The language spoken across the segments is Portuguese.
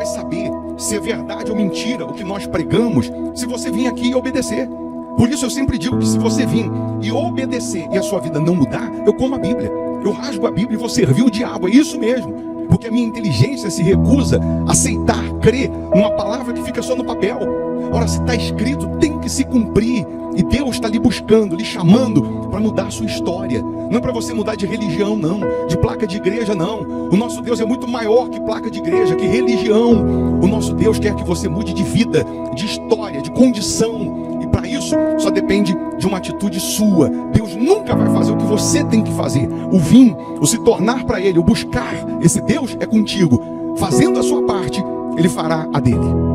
saber se é verdade ou mentira o que nós pregamos, se você vir aqui e obedecer. Por isso eu sempre digo que se você vir e obedecer e a sua vida não mudar, eu como a Bíblia, eu rasgo a Bíblia e vou servir o diabo, é isso mesmo. Porque a minha inteligência se recusa a aceitar, crer numa palavra que fica só no papel. Ora, se está escrito, tem que se cumprir. E Deus está lhe buscando, lhe chamando para mudar a sua história. Não é para você mudar de religião, não. De placa de igreja, não. O nosso Deus é muito maior que placa de igreja, que religião. O nosso Deus quer que você mude de vida, de história, de condição. E para isso, só depende de uma atitude sua. Deus nunca vai fazer o que você tem que fazer. O vir, o se tornar para Ele, o buscar esse Deus é contigo. Fazendo a sua parte, Ele fará a dele.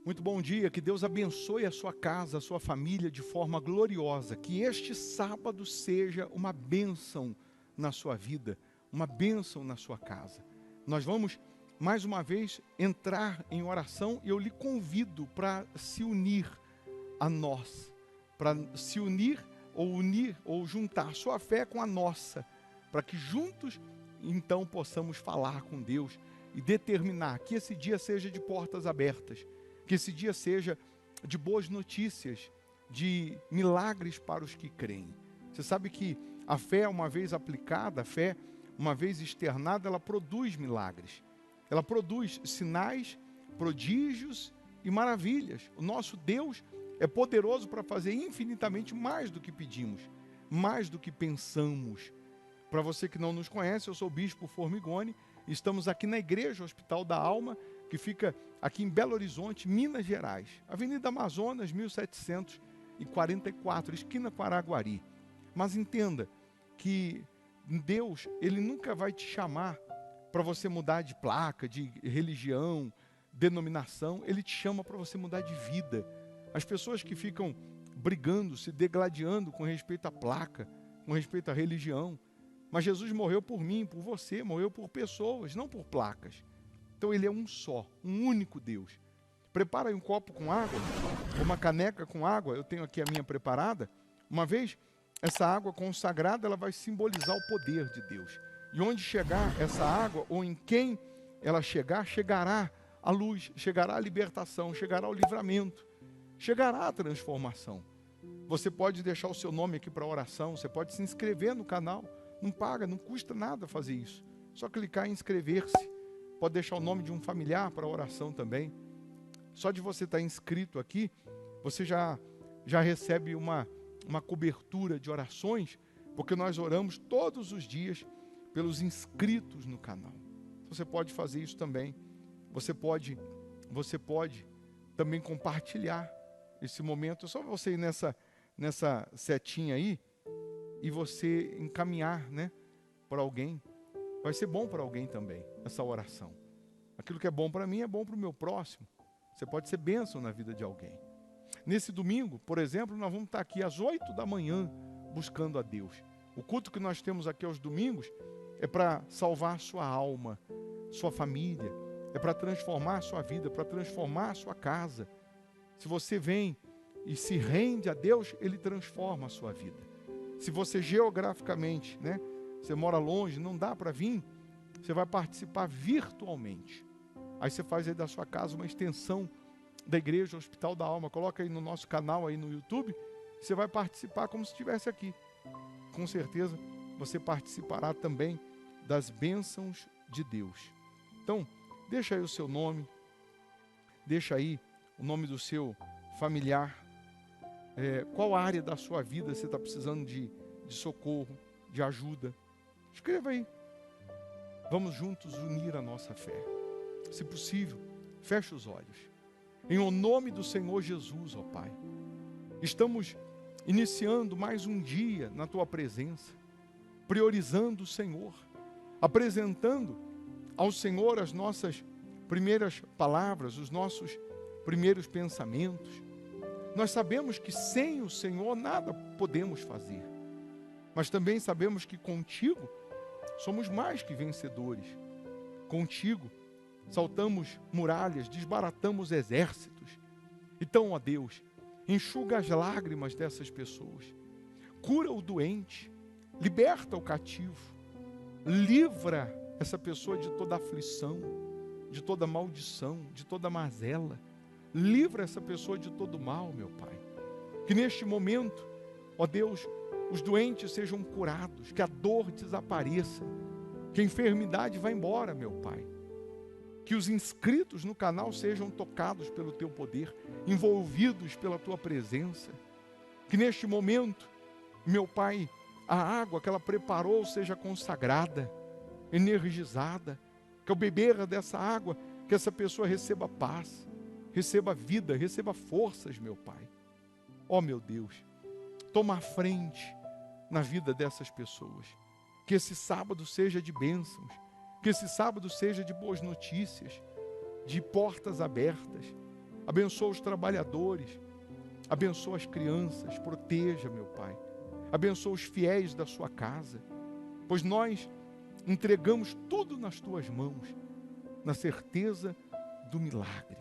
Muito bom dia, que Deus abençoe a sua casa, a sua família de forma gloriosa. Que este sábado seja uma bênção na sua vida, uma bênção na sua casa. Nós vamos, mais uma vez, entrar em oração e eu lhe convido para se unir a nós. Para se unir ou juntar sua fé com a nossa. Para que juntos, então, possamos falar com Deus e determinar que esse dia seja de portas abertas. Que esse dia seja de boas notícias, de milagres para os que creem. Você sabe que a fé, uma vez aplicada, a fé, uma vez externada, ela produz milagres. Ela produz sinais, prodígios e maravilhas. O nosso Deus é poderoso para fazer infinitamente mais do que pedimos, mais do que pensamos. Para você que não nos conhece, eu sou o Bispo Formigoni. Estamos aqui na Igreja Hospital da Alma, que fica aqui em Belo Horizonte, Minas Gerais. Avenida Amazonas, 1744, esquina com Araguari. Mas entenda que Deus, Ele nunca vai te chamar para você mudar de placa, de religião, denominação. Ele te chama para você mudar de vida. As pessoas que ficam brigando, se degladiando com respeito à placa, com respeito à religião. Mas Jesus morreu por mim, por você, morreu por pessoas, não por placas. Então Ele é um só, um único Deus. Prepara aí um copo com água, uma caneca com água, eu tenho aqui a minha preparada. Uma vez, essa água consagrada, ela vai simbolizar o poder de Deus. E onde chegar essa água, ou em quem ela chegar, chegará a luz, chegará a libertação, chegará o livramento, chegará a transformação. Você pode deixar o seu nome aqui para oração, você pode se inscrever no canal, não paga, não custa nada fazer isso. Só clicar em inscrever-se. Pode deixar o nome de um familiar para oração também. Só de você estar inscrito aqui, você já recebe uma cobertura de orações, porque nós oramos todos os dias pelos inscritos no canal. Você pode fazer isso também. Você pode também compartilhar esse momento. É só você ir nessa setinha aí e você encaminhar, né, para alguém. Vai ser bom para alguém também, essa oração. Aquilo que é bom para mim é bom para o meu próximo. Você pode ser bênção na vida de alguém. Nesse domingo, por exemplo, nós vamos estar aqui às 8 da manhã buscando a Deus. O culto que nós temos aqui aos domingos é para salvar sua alma, sua família. É para transformar a sua vida, para transformar a sua casa. Se você vem e se rende a Deus, Ele transforma a sua vida. Se você geograficamente, né, você mora longe, não dá para vir, você vai participar virtualmente. Aí você faz aí da sua casa uma extensão da Igreja Hospital da Alma. Coloca aí no nosso canal aí no YouTube, você vai participar como se estivesse aqui. Com certeza você participará também das bênçãos de Deus. Então, deixa aí o seu nome, deixa aí o nome do seu familiar. Qual área da sua vida você está precisando de socorro, de ajuda? Escreva aí. Vamos juntos unir a nossa fé. Se possível, feche os olhos. Em o nome do Senhor Jesus, ó Pai, estamos iniciando mais um dia na Tua presença, priorizando o Senhor, apresentando ao Senhor as nossas primeiras palavras, os nossos primeiros pensamentos. Nós sabemos que sem o Senhor nada podemos fazer, mas também sabemos que contigo somos mais que vencedores. Contigo saltamos muralhas, desbaratamos exércitos. Então, ó Deus, enxuga as lágrimas dessas pessoas, cura o doente, liberta o cativo, livra essa pessoa de toda aflição, de toda maldição, de toda mazela. Livra essa pessoa de todo mal, meu Pai. Que neste momento, ó Deus, os doentes sejam curados, que a dor desapareça, que a enfermidade vá embora, meu Pai. Que os inscritos no canal sejam tocados pelo Teu poder, envolvidos pela Tua presença. Que neste momento, meu Pai, a água que ela preparou seja consagrada, energizada. Que ao beber dessa água, que essa pessoa receba paz, receba vida, receba forças, meu Pai. Ó meu Deus, toma a frente na vida dessas pessoas. Que esse sábado seja de bênçãos, que esse sábado seja de boas notícias, de portas abertas. Abençoa os trabalhadores, abençoa as crianças, proteja, meu Pai. Abençoa os fiéis da sua casa, pois nós entregamos tudo nas Tuas mãos, na certeza do milagre.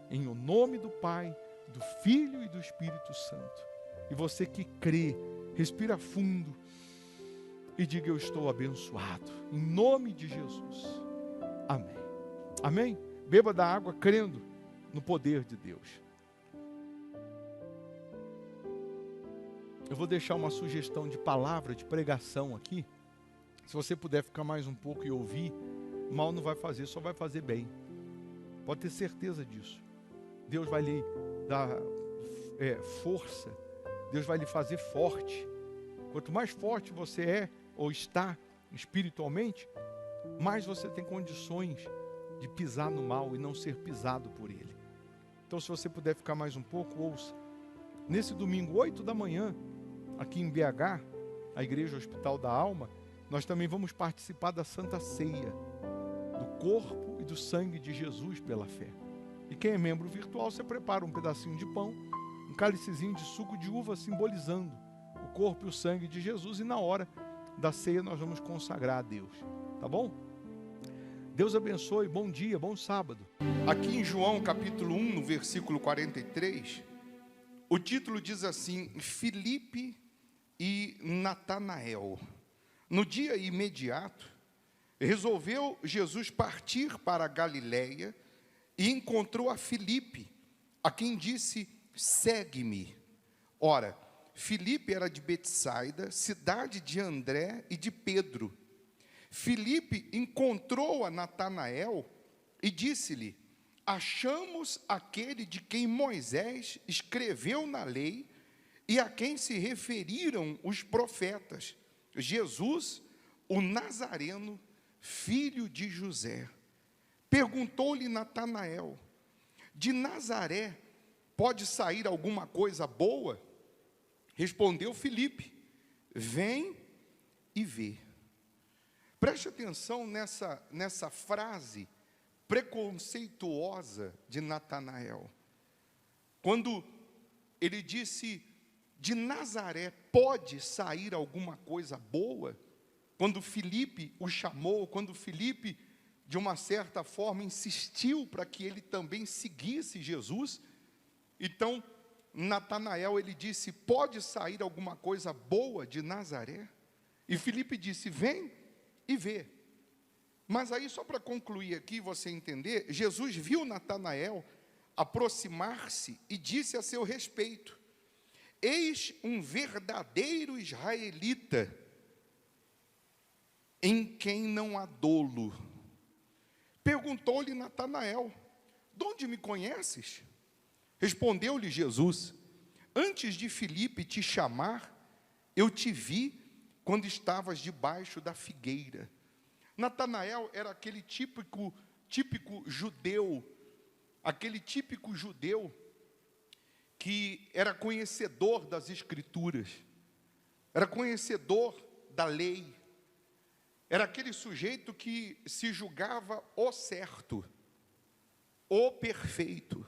Em o nome do Pai, do Filho e do Espírito Santo. E você que crê, respira fundo e diga: eu estou abençoado. Em nome de Jesus. Amém. Amém? Beba da água crendo no poder de Deus. Eu vou deixar uma sugestão de palavra, de pregação aqui. Se você puder ficar mais um pouco e ouvir, mal não vai fazer, só vai fazer bem. Pode ter certeza disso. Deus vai lhe dar força. Deus vai lhe fazer forte. Quanto mais forte você é ou está espiritualmente, mais você tem condições de pisar no mal e não ser pisado por ele. Então, se você puder ficar mais um pouco, ouça. Nesse domingo, 8 da manhã, aqui em BH, a Igreja Hospital da Alma, nós também vamos participar da Santa Ceia, do corpo e do sangue de Jesus pela fé. E quem é membro virtual, você prepara um pedacinho de pão, um cálicezinho de suco de uva, simbolizando o corpo e o sangue de Jesus, e na hora da ceia nós vamos consagrar a Deus, tá bom? Deus abençoe, bom dia, bom sábado. Aqui em João capítulo 1, no versículo 43, o título diz assim: Filipe e Natanael. No dia imediato, resolveu Jesus partir para a Galiléia e encontrou a Filipe, a quem disse: segue-me. Ora, Filipe era de Betsaida, cidade de André e de Pedro. Filipe encontrou a Natanael e disse-lhe: achamos aquele de quem Moisés escreveu na lei e a quem se referiram os profetas, Jesus, o Nazareno, filho de José. Perguntou-lhe Natanael: de Nazaré pode sair alguma coisa boa? Respondeu Filipe: vem e vê. Preste atenção nessa frase preconceituosa de Natanael. Quando ele disse: de Nazaré pode sair alguma coisa boa? Quando Filipe o chamou, quando Filipe, de uma certa forma, insistiu para que ele também seguisse Jesus, então Natanael, ele disse: pode sair alguma coisa boa de Nazaré? E Filipe disse: vem e vê. Mas aí, só para concluir aqui, você entender, Jesus viu Natanael aproximar-se e disse a seu respeito: eis um verdadeiro israelita, em quem não há dolo. Perguntou-lhe Natanael: de onde me conheces? Respondeu-lhe Jesus: antes de Filipe te chamar, eu te vi quando estavas debaixo da figueira. Natanael era aquele típico judeu, aquele típico judeu que era conhecedor das Escrituras, era conhecedor da lei, era aquele sujeito que se julgava o certo. o perfeito.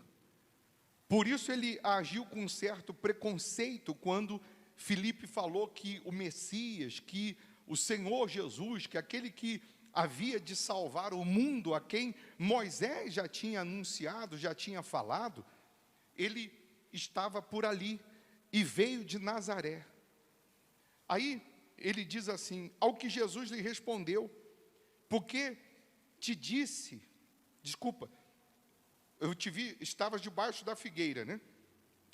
Por isso ele agiu com um certo preconceito quando Filipe falou que o Messias, que o Senhor Jesus, que aquele que havia de salvar o mundo, a quem Moisés já tinha anunciado, já tinha falado, ele estava por ali e veio de Nazaré. Aí ele diz assim: ao que Jesus lhe respondeu, porque te disse, desculpa, eu te vi, estavas debaixo da figueira, né?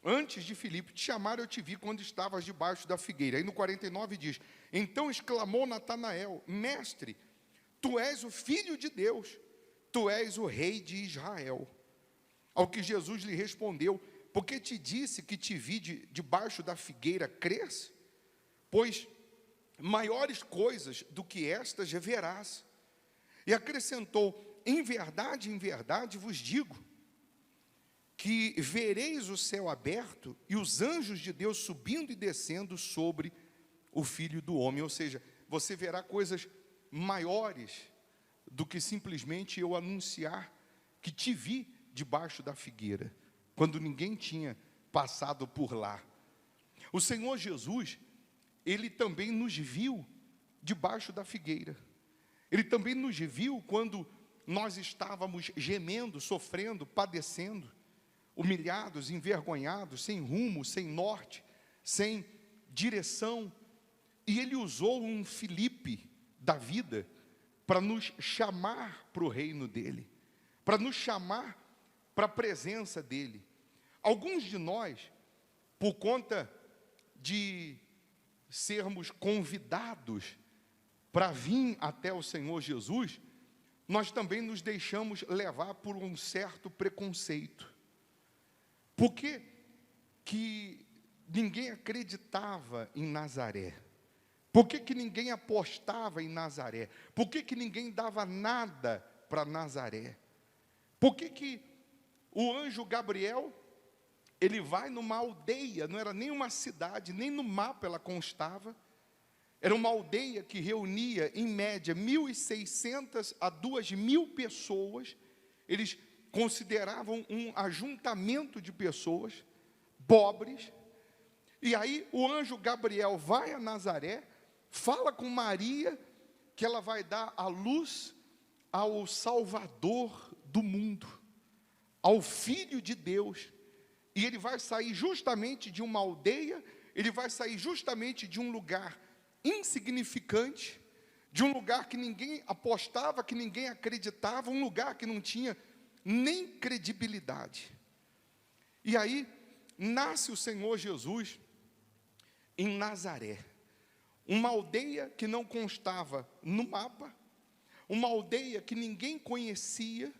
Antes de Filipe te chamar, eu te vi quando estavas debaixo da figueira. Aí no 49 diz: então exclamou Natanael: mestre, tu és o Filho de Deus, tu és o Rei de Israel. Ao que Jesus lhe respondeu: porque te disse que te vi debaixo da figueira, crês? Pois maiores coisas do que estas verás. E acrescentou: em verdade vos digo, que vereis o céu aberto e os anjos de Deus subindo e descendo sobre o Filho do Homem. Ou seja, você verá coisas maiores do que simplesmente eu anunciar que te vi debaixo da figueira, quando ninguém tinha passado por lá. O Senhor Jesus, ele também nos viu debaixo da figueira. Ele também nos viu quando nós estávamos gemendo, sofrendo, padecendo, humilhados, envergonhados, sem rumo, sem norte, sem direção. E ele usou um Filipe da vida para nos chamar para o reino dele, para nos chamar para a presença dele. Alguns de nós, por conta de sermos convidados para vir até o Senhor Jesus, nós também nos deixamos levar por um certo preconceito. Por que que ninguém acreditava em Nazaré? Por que que ninguém apostava em Nazaré? Por que que ninguém dava nada para Nazaré? Por que que o anjo Gabriel, ele vai numa aldeia, não era nem uma cidade, nem no mapa ela constava, era uma aldeia que reunia, em média, 1.600 a 2.000 pessoas. Eles consideravam um ajuntamento de pessoas pobres. E aí o anjo Gabriel vai a Nazaré, fala com Maria, que ela vai dar a luz ao Salvador do mundo, ao Filho de Deus. E ele vai sair justamente de uma aldeia, ele vai sair justamente de um lugar insignificante, de um lugar que ninguém apostava, que ninguém acreditava, um lugar que não tinha nem credibilidade. E aí nasce o Senhor Jesus em Nazaré, uma aldeia que não constava no mapa, uma aldeia que ninguém conhecia,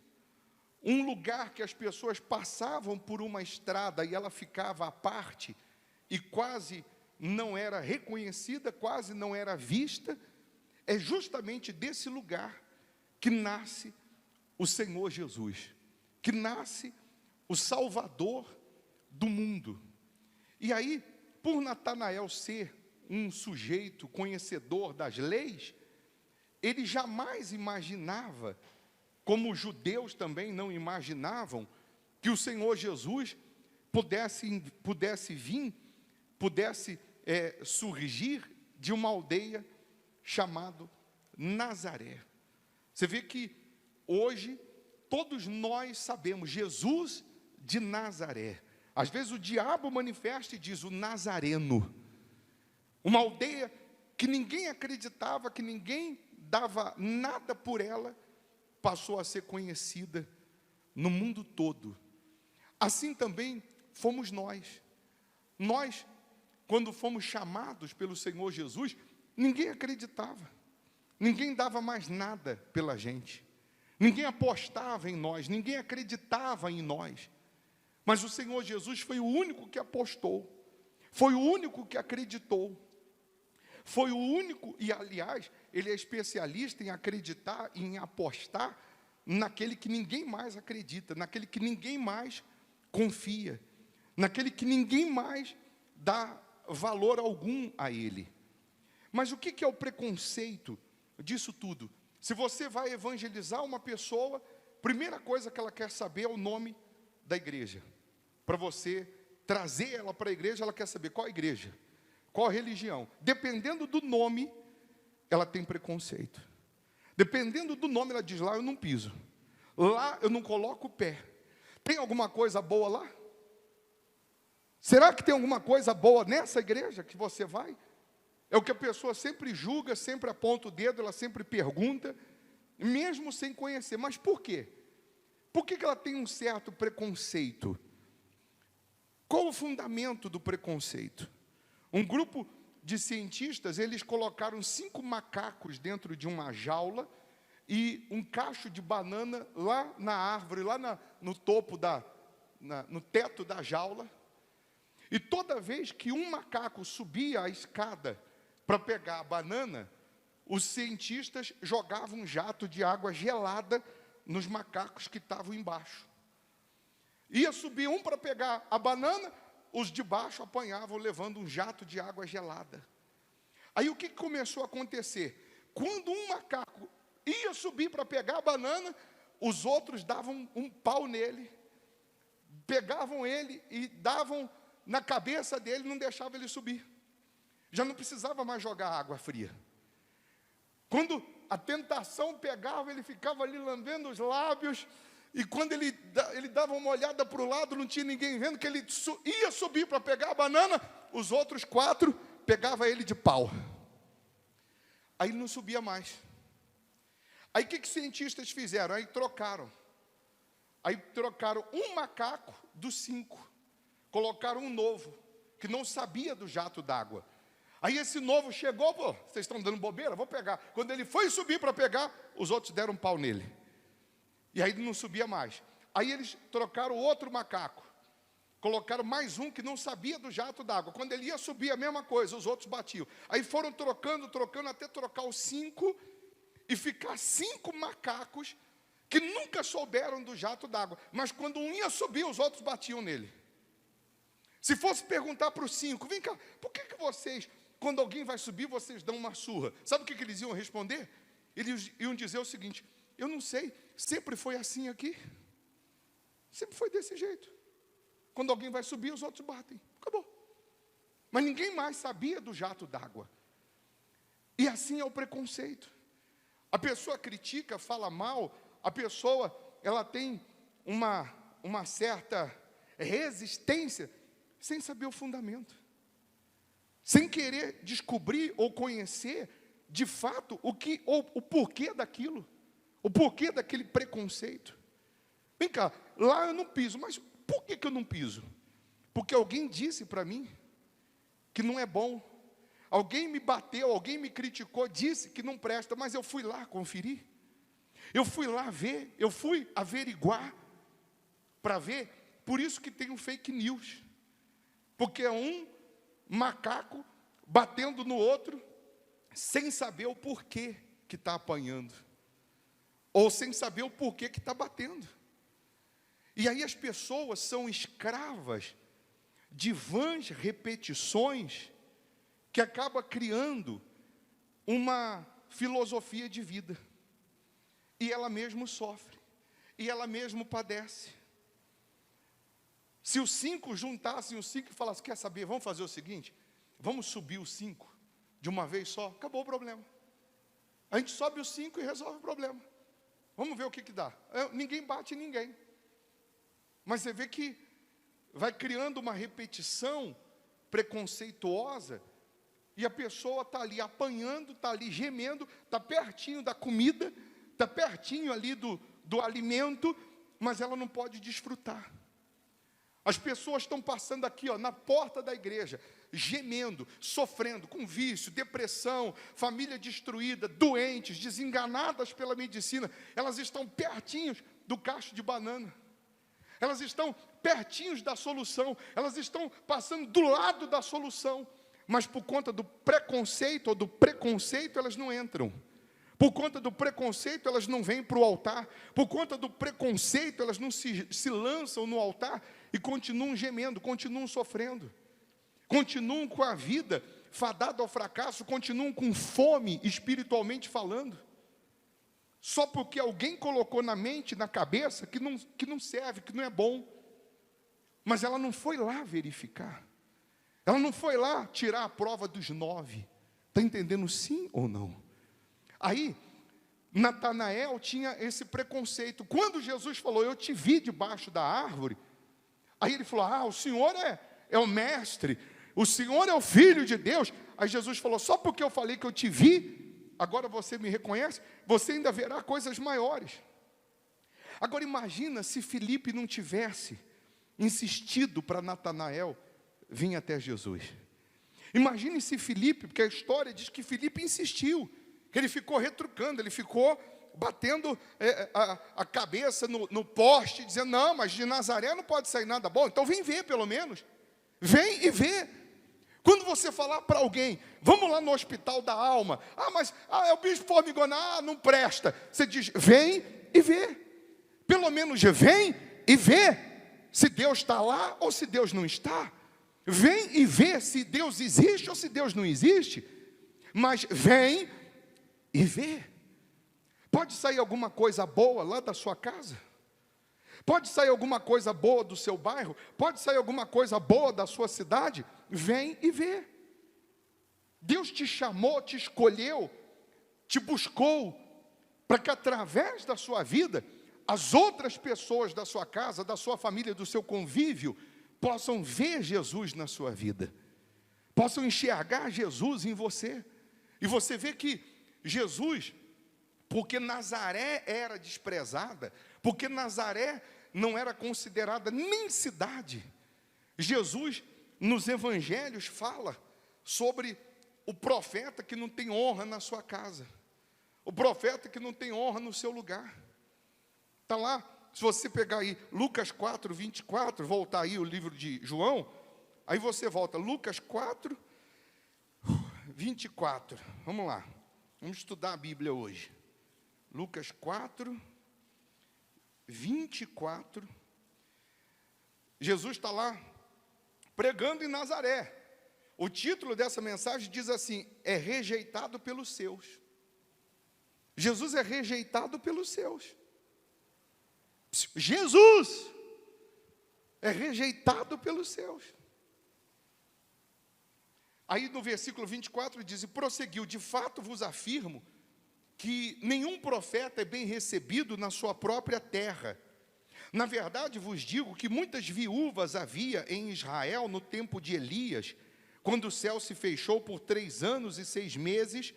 um lugar que as pessoas passavam por uma estrada e ela ficava à parte e quase não era reconhecida, quase não era vista. É justamente desse lugar que nasce o Senhor Jesus, que nasce o Salvador do mundo. E aí, por Natanael ser um sujeito conhecedor das leis, ele jamais imaginava, como os judeus também não imaginavam, que o Senhor Jesus pudesse vir, surgir de uma aldeia chamada Nazaré. Você vê que hoje todos nós sabemos Jesus de Nazaré. Às vezes o diabo manifesta e diz o Nazareno. Uma aldeia que ninguém acreditava, que ninguém dava nada por ela, passou a ser conhecida no mundo todo. Assim também fomos nós. Nós, quando fomos chamados pelo Senhor Jesus, ninguém acreditava, ninguém dava mais nada pela gente, ninguém apostava em nós, ninguém acreditava em nós. Mas o Senhor Jesus foi o único que apostou, foi o único que acreditou, foi o único, e aliás, ele é especialista em acreditar e em apostar naquele que ninguém mais acredita, naquele que ninguém mais confia, naquele que ninguém mais dá valor algum a ele. Mas o que é o preconceito disso tudo? Se você vai evangelizar uma pessoa, primeira coisa que ela quer saber é o nome da igreja. Para você trazer ela para a igreja, ela quer saber qual a igreja, qual a religião. Dependendo do nome, ela tem preconceito. Dependendo do nome, ela diz: lá eu não piso, lá eu não coloco o pé. Tem alguma coisa boa lá? Será que tem alguma coisa boa nessa igreja que você vai? É o que a pessoa sempre julga, sempre aponta o dedo, ela sempre pergunta, mesmo sem conhecer. Mas por quê? Por que ela tem um certo preconceito? Qual o fundamento do preconceito? Um grupo de cientistas, eles colocaram 5 macacos dentro de uma jaula e um cacho de banana lá na árvore, lá no topo, no teto da jaula. E toda vez que um macaco subia a escada para pegar a banana, os cientistas jogavam um jato de água gelada nos macacos que estavam embaixo. Ia subir um para pegar a banana, os de baixo apanhavam levando um jato de água gelada. Aí o que começou a acontecer? Quando um macaco ia subir para pegar a banana, os outros davam um pau nele, pegavam ele e davam na cabeça dele, não deixavam ele subir. Já não precisava mais jogar água fria. Quando a tentação pegava, ele ficava ali lambendo os lábios, e quando ele dava uma olhada para o lado, não tinha ninguém vendo, que ele ia subir para pegar a banana, os outros 4 pegavam ele de pau. Aí ele não subia mais. Aí o que os cientistas fizeram? Aí trocaram um macaco dos 5, colocaram um novo, que não sabia do jato d'água. Aí esse novo chegou: pô, vocês estão dando bobeira? Vou pegar. Quando ele foi subir para pegar, os outros deram um pau nele. E aí ele não subia mais. Aí eles trocaram outro macaco, colocaram mais um que não sabia do jato d'água. Quando ele ia subir, a mesma coisa, os outros batiam. Aí foram trocando, até trocar os 5 e ficar 5 macacos que nunca souberam do jato d'água. Mas quando um ia subir, os outros batiam nele. Se fosse perguntar para os 5, vem cá, por que vocês, quando alguém vai subir, vocês dão uma surra? Sabe o que eles iam responder? Eles iam dizer o seguinte: eu não sei, sempre foi assim aqui. Sempre foi desse jeito. Quando alguém vai subir, os outros batem. Acabou. Mas ninguém mais sabia do jato d'água. E assim é o preconceito. A pessoa critica, fala mal, a pessoa, ela tem uma certa resistência, sem saber o fundamento, sem querer descobrir ou conhecer de fato o porquê daquilo, o porquê daquele preconceito. Vem cá, lá eu não piso, mas por que eu não piso? Porque alguém disse para mim que não é bom, alguém me bateu, alguém me criticou, disse que não presta, mas eu fui lá conferir, eu fui lá ver, eu fui averiguar para ver. Por isso que tem um fake news. Porque é um macaco batendo no outro, sem saber o porquê que está apanhando, ou sem saber o porquê que está batendo. E aí as pessoas são escravas de vãs repetições, que acaba criando uma filosofia de vida. E ela mesmo sofre, e ela mesmo padece. Se os 5 juntassem os 5 e falassem: quer saber, vamos fazer o seguinte, vamos subir os 5 de uma vez só, acabou o problema. A gente sobe os 5 e resolve o problema. Vamos ver o que dá. Ninguém bate em ninguém. Mas você vê que vai criando uma repetição preconceituosa, e a pessoa está ali apanhando, está ali gemendo, está pertinho da comida, está pertinho ali do alimento, mas ela não pode desfrutar. As pessoas estão passando aqui, na porta da igreja, gemendo, sofrendo com vício, depressão, família destruída, doentes, desenganadas pela medicina. Elas estão pertinhos do cacho de banana. Elas estão pertinhos da solução. Elas estão passando do lado da solução. Mas por conta do preconceito ou do preconceito, elas não entram. Por conta do preconceito, elas não vêm para o altar. Por conta do preconceito, elas não se lançam no altar e continuam gemendo, continuam sofrendo. Continuam com a vida fadada ao fracasso, continuam com fome espiritualmente falando. só porque alguém colocou na mente, na cabeça, que não serve, que não é bom. Mas ela não foi lá verificar. Ela não foi lá tirar a prova dos 9. Está entendendo sim ou não? Aí, Natanael tinha esse preconceito. Quando Jesus falou, eu te vi debaixo da árvore, aí ele falou, o Senhor é o mestre, o Senhor é o Filho de Deus. Aí Jesus falou, só porque eu falei que eu te vi, agora você me reconhece, você ainda verá coisas maiores. Agora imagina se Filipe não tivesse insistido para Natanael vir até Jesus. Imagine se Filipe, porque a história diz que Filipe insistiu, que ele ficou retrucando, ele ficou batendo a cabeça no poste, dizendo, não, mas de Nazaré não pode sair nada bom, então vem ver pelo menos. Vem e vê. Quando você falar para alguém, vamos lá no hospital da alma, mas é o bicho formigona, não presta. Você diz, vem e vê. Pelo menos vem e vê se Deus está lá ou se Deus não está. Vem e vê se Deus existe ou se Deus não existe. Mas vem e vê. Pode sair alguma coisa boa lá da sua casa? Pode sair alguma coisa boa do seu bairro? Pode sair alguma coisa boa da sua cidade? Vem e vê. Deus te chamou, te escolheu, te buscou, para que através da sua vida, as outras pessoas da sua casa, da sua família, do seu convívio, possam ver Jesus na sua vida, possam enxergar Jesus em você. E você vê que Jesus, porque Nazaré era desprezada, porque Nazaré não era considerada nem cidade, Jesus, nos evangelhos, fala sobre o profeta que não tem honra na sua casa, o profeta que não tem honra no seu lugar. Está lá, se você pegar aí Lucas 4, 24, voltar aí o livro de João, aí você volta, Lucas 4, 24, vamos lá, vamos estudar a Bíblia hoje. Lucas 4, 24, Jesus está lá, pregando em Nazaré. O título dessa mensagem diz assim, é rejeitado pelos seus. Jesus é rejeitado pelos seus. Jesus é rejeitado pelos seus. Aí no versículo 24 diz, e prosseguiu, de fato vos afirmo, que nenhum profeta é bem recebido na sua própria terra. Na verdade vos digo que muitas viúvas havia em Israel no tempo de Elias, quando o céu se fechou por 3 anos e 6 meses,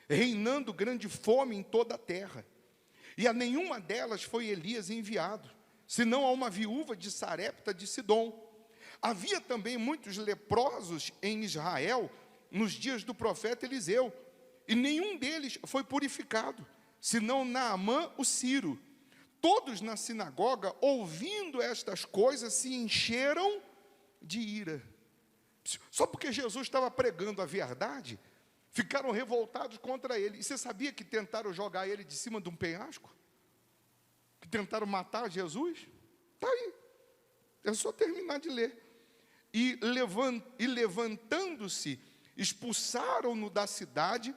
reinando grande fome em toda a terra. E a nenhuma delas foi Elias enviado, senão a uma viúva de Sarepta de Sidom. Havia também muitos leprosos em Israel, nos dias do profeta Eliseu, e nenhum deles foi purificado, senão Naamã o Ciro. Todos na sinagoga, ouvindo estas coisas, se encheram de ira. Só porque Jesus estava pregando a verdade, ficaram revoltados contra ele. E você sabia que tentaram jogar ele de cima de um penhasco? Que tentaram matar Jesus? Está aí. É só terminar de ler. E levantando-se, expulsaram-no da cidade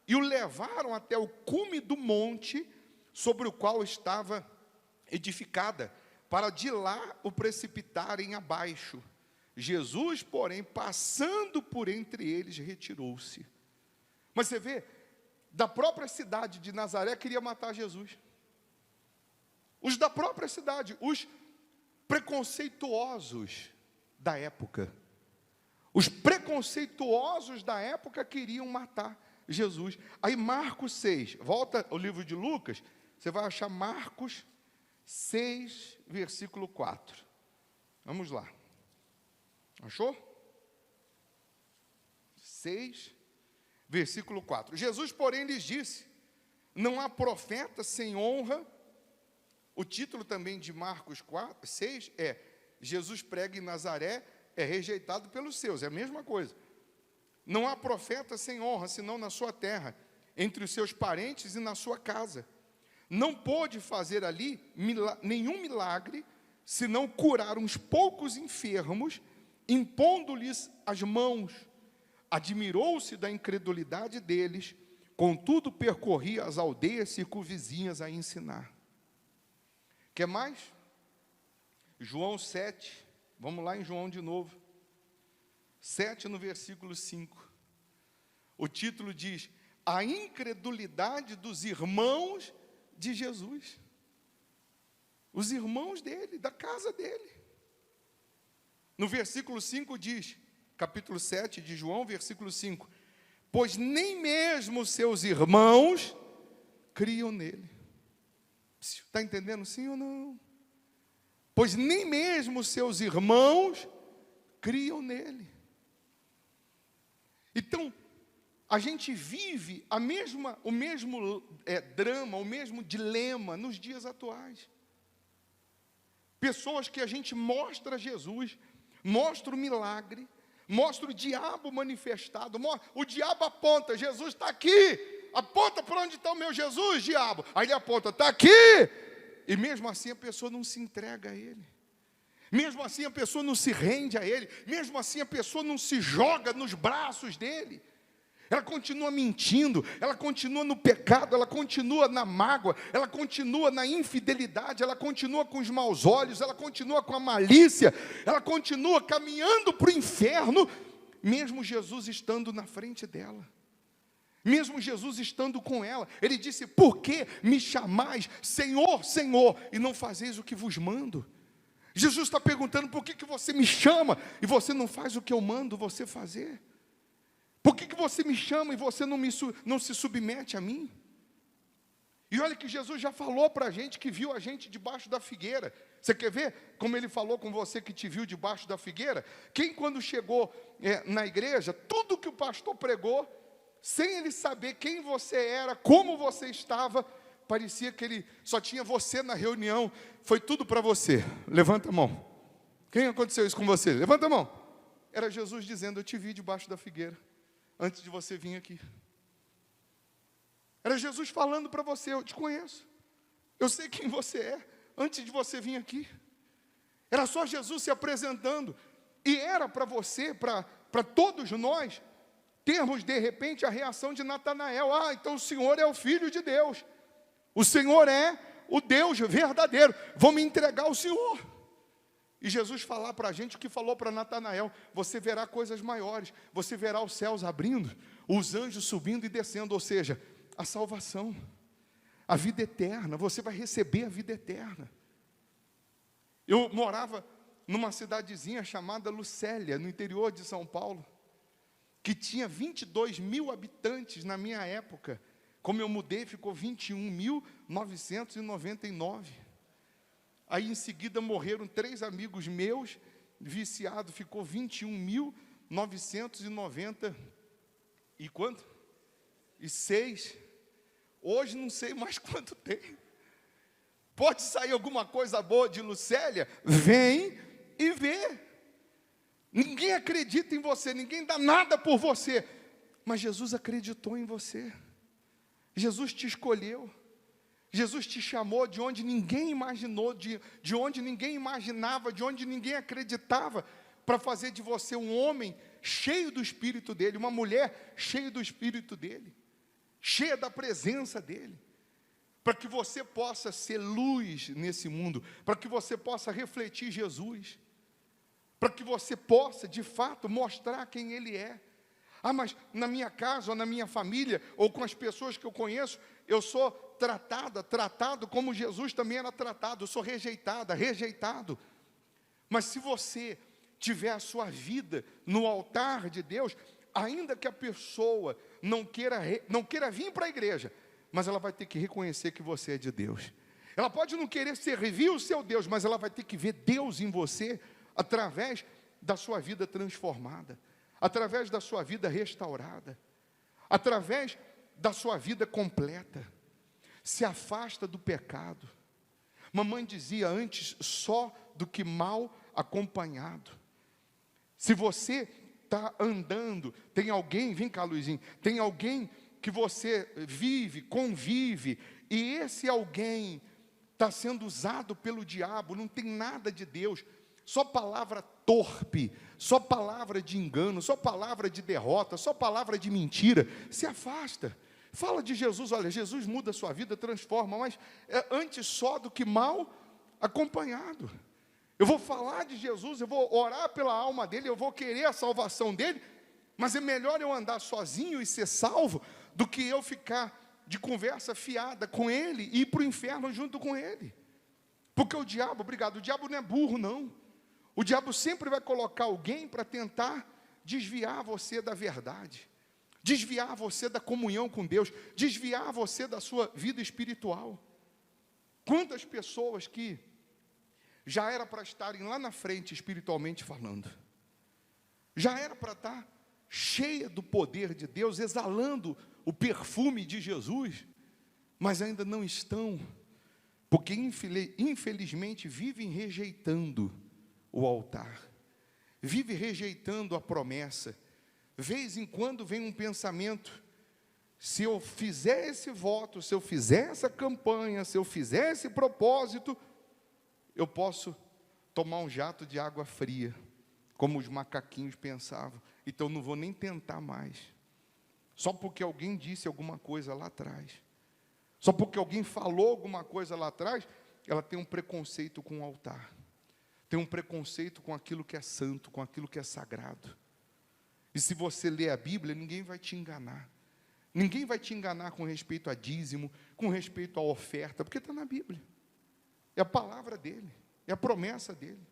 e o levaram até o cume do monte sobre o qual estava edificada, para de lá o precipitarem abaixo. Jesus, porém, passando por entre eles, retirou-se. Mas você vê, da própria cidade de Nazaré queria matar Jesus. Os da própria cidade, os preconceituosos da época. Os preconceituosos da época queriam matar Jesus. Aí Marcos 6, volta ao livro de Lucas, você vai achar Marcos 6, versículo 4. Vamos lá. Achou? 6, versículo 4. Jesus, porém, lhes disse, não há profeta sem honra. O título também de Marcos 6 é, Jesus prega em Nazaré, é rejeitado pelos seus, é a mesma coisa. Não há profeta sem honra, senão na sua terra, entre os seus parentes e na sua casa. Não pôde fazer ali nenhum milagre, senão curar uns poucos enfermos, impondo-lhes as mãos. Admirou-se da incredulidade deles, Contudo, percorria as aldeias circunvizinhas a ensinar. Quer mais? João 7, vamos lá em João de novo. 7 no versículo 5. O título diz: a incredulidade dos irmãos de Jesus. Os irmãos dele, da casa dele. No versículo 5 diz, capítulo 7 de João, versículo 5: pois nem mesmo seus irmãos criam nele. Está entendendo sim ou não? Pois nem mesmo seus irmãos criam nele. Então, a gente vive o mesmo drama, o mesmo dilema nos dias atuais. Pessoas que a gente mostra Jesus, mostra o milagre, mostra o diabo manifestado, o diabo aponta, Jesus está aqui, aponta para onde está o meu Jesus, diabo. Aí ele aponta, está aqui, e mesmo assim a pessoa não se entrega a ele. Mesmo assim a pessoa não se rende a ele, mesmo assim a pessoa não se joga nos braços dele. Ela continua mentindo, ela continua no pecado, ela continua na mágoa, ela continua na infidelidade, ela continua com os maus olhos, ela continua com a malícia, ela continua caminhando para o inferno, mesmo Jesus estando na frente dela. Mesmo Jesus estando com ela, ele disse: por que me chamais Senhor, Senhor, e não fazeis o que vos mando? Jesus está perguntando: por que você me chama e você não faz o que eu mando você fazer? Por que você me chama e você não se submete a mim? E olha que Jesus já falou para a gente que viu a gente debaixo da figueira. Você quer ver como ele falou com você que te viu debaixo da figueira? Quem quando chegou na igreja, tudo que o pastor pregou, sem ele saber quem você era, como você estava, parecia que ele só tinha você na reunião. Foi tudo para você. Levanta a mão. Quem aconteceu isso com você? Levanta a mão. Era Jesus dizendo: eu te vi debaixo da figueira, antes de você vir aqui. Era Jesus falando para você: eu te conheço, eu sei quem você é, antes de você vir aqui. Era só Jesus se apresentando. E era para você, para todos nós, termos de repente a reação de Natanael: ah, então o Senhor é o Filho de Deus, o Senhor é o Deus verdadeiro, vou me entregar ao Senhor. E Jesus falar para a gente o que falou para Natanael: você verá coisas maiores, você verá os céus abrindo, os anjos subindo e descendo, ou seja, a salvação, a vida eterna, você vai receber a vida eterna. Eu morava numa cidadezinha chamada Lucélia, no interior de São Paulo, que tinha 22 mil habitantes na minha época. Como eu mudei, ficou 21.999. Aí em seguida morreram 3 amigos meus, viciado, ficou 21.990 e quanto? E 6. Hoje não sei mais quanto tem. Pode sair alguma coisa boa de Lucélia? Vem e vê. Ninguém acredita em você, ninguém dá nada por você, mas Jesus acreditou em você. Jesus te escolheu. Jesus te chamou de onde ninguém imaginou, de onde ninguém imaginava, de onde ninguém acreditava, para fazer de você um homem cheio do Espírito dele, uma mulher cheia do Espírito dele, cheia da presença dele, para que você possa ser luz nesse mundo, para que você possa refletir Jesus, para que você possa, de fato, mostrar quem ele é. Ah, mas na minha casa, ou na minha família, ou com as pessoas que eu conheço, eu sou tratado como Jesus também era tratado, eu sou rejeitado. Mas se você tiver a sua vida no altar de Deus, ainda que a pessoa não queira vir para a igreja, mas ela vai ter que reconhecer que você é de Deus. Ela pode não querer servir o seu Deus, mas ela vai ter que ver Deus em você, através da sua vida transformada, através da sua vida restaurada, através da sua vida completa. Se afasta do pecado. Mamãe dizia antes: só do que mal acompanhado. Se você está andando, tem alguém, vem cá Luizinho, tem alguém que você vive, convive, e esse alguém está sendo usado pelo diabo, não tem nada de Deus, só palavra torpe, só palavra de engano, só palavra de derrota, só palavra de mentira, se afasta. Fala de Jesus, olha, Jesus muda a sua vida, transforma, mas é antes só do que mal acompanhado. Eu vou falar de Jesus, eu vou orar pela alma dele, eu vou querer a salvação dele, mas é melhor eu andar sozinho e ser salvo do que eu ficar de conversa fiada com ele e ir para o inferno junto com ele. Porque o diabo não é burro, não. O diabo sempre vai colocar alguém para tentar desviar você da verdade, desviar você da comunhão com Deus, desviar você da sua vida espiritual. Quantas pessoas que já era para estarem lá na frente espiritualmente falando, já era para estar cheia do poder de Deus, exalando o perfume de Jesus, mas ainda não estão, porque infelizmente vivem rejeitando o altar, vivem rejeitando a promessa. Vez em quando vem um pensamento: se eu fizer esse voto, se eu fizer essa campanha, se eu fizer esse propósito, eu posso tomar um jato de água fria, como os macaquinhos pensavam, então não vou nem tentar mais. Só porque alguém disse alguma coisa lá atrás, só porque alguém falou alguma coisa lá atrás, ela tem um preconceito com o altar, tem um preconceito com aquilo que é santo, com aquilo que é sagrado. E se você ler a Bíblia, ninguém vai te enganar. Ninguém vai te enganar com respeito a dízimo, com respeito à oferta, porque está na Bíblia. É a palavra dele, é a promessa dele.